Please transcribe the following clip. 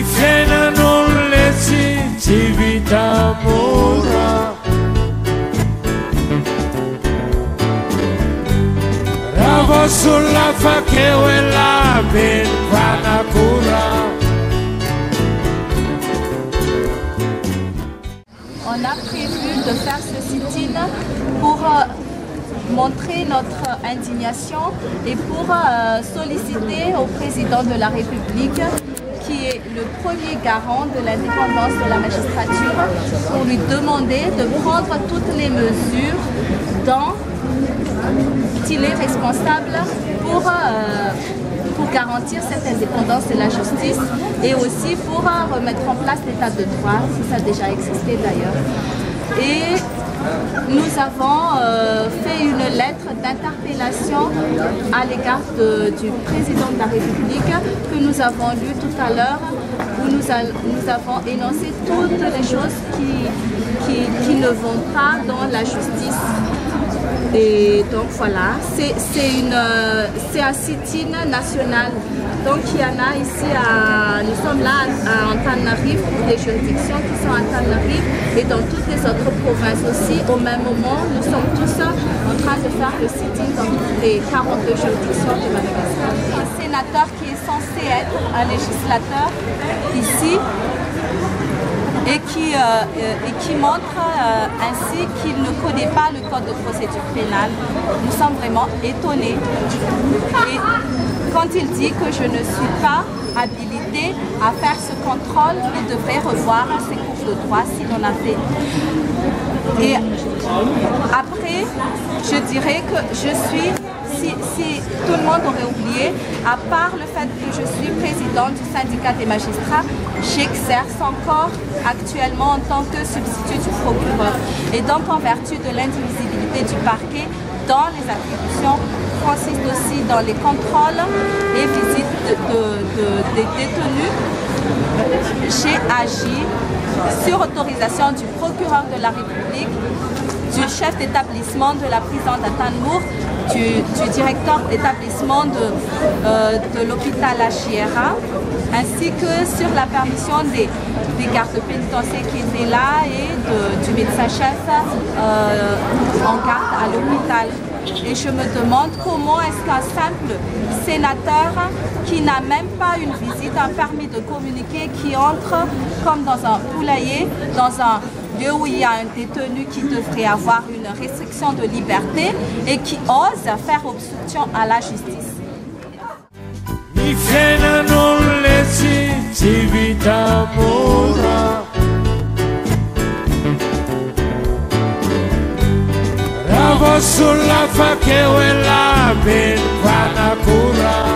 Ny fiainan'olona tsy vita mora, raha vao solona fakeo elabeny fanakora. On a prévu de faire ce sit-in pour montrer notre indignation et pour solliciter au président de la République, qui est le premier garant de l'indépendance de la magistrature, pour lui demander de prendre toutes les mesures dont il est responsable pour garantir cette indépendance de la justice et aussi pour remettre en place l'état de droit, si ça a déjà existé d'ailleurs. Et nous avons fait une lettre d'interpellation à l'égard du président de la République que nous avons lue tout à l'heure, où nous avons énoncé toutes les choses qui ne vont pas dans la justice. Et donc voilà, c'est un sit-in national. Donc il y en a ici, nous sommes là à Antananarivo, pour des juridictions qui sont à Antananarivo et dans toutes les autres provinces aussi. Au même moment, nous sommes tous en train de faire le sit-in dans toutes les 42 juridictions de Madagascar. Un sénateur qui est censé être un législateur ici, et qui montre ainsi qu'il ne connaît pas le code de procédure pénale. Nous sommes vraiment étonnés. Et quand il dit que je ne suis pas habilité à faire ce contrôle, il devrait revoir ses cours de droit s'il en a fait. Et après, je dirais que je suis, si tout le monde aurait oublié, à part le fait que je suis présidente du syndicat des magistrats, j'exerce encore actuellement en tant que substitut du procureur. Et donc en vertu de l'indivisibilité du parquet, dans les attributions, consiste aussi dans les contrôles et visites des détenus. J'ai agi sur autorisation du procureur de la République, du chef d'établissement de la prison d'Atanmour, du directeur d'établissement de l'hôpital Achiera, ainsi que sur la permission des gardes pénitentiaires qui étaient là et du médecin-chef en garde à l'hôpital. Et je me demande comment est-ce qu'un simple sénateur qui n'a même pas une visite, un permis de communiquer, qui entre comme dans un poulailler, dans un lieu où il y a un détenu qui devrait avoir une restriction de liberté et qui ose faire obstruction à la justice. Sulla fa che quella ben fanacura.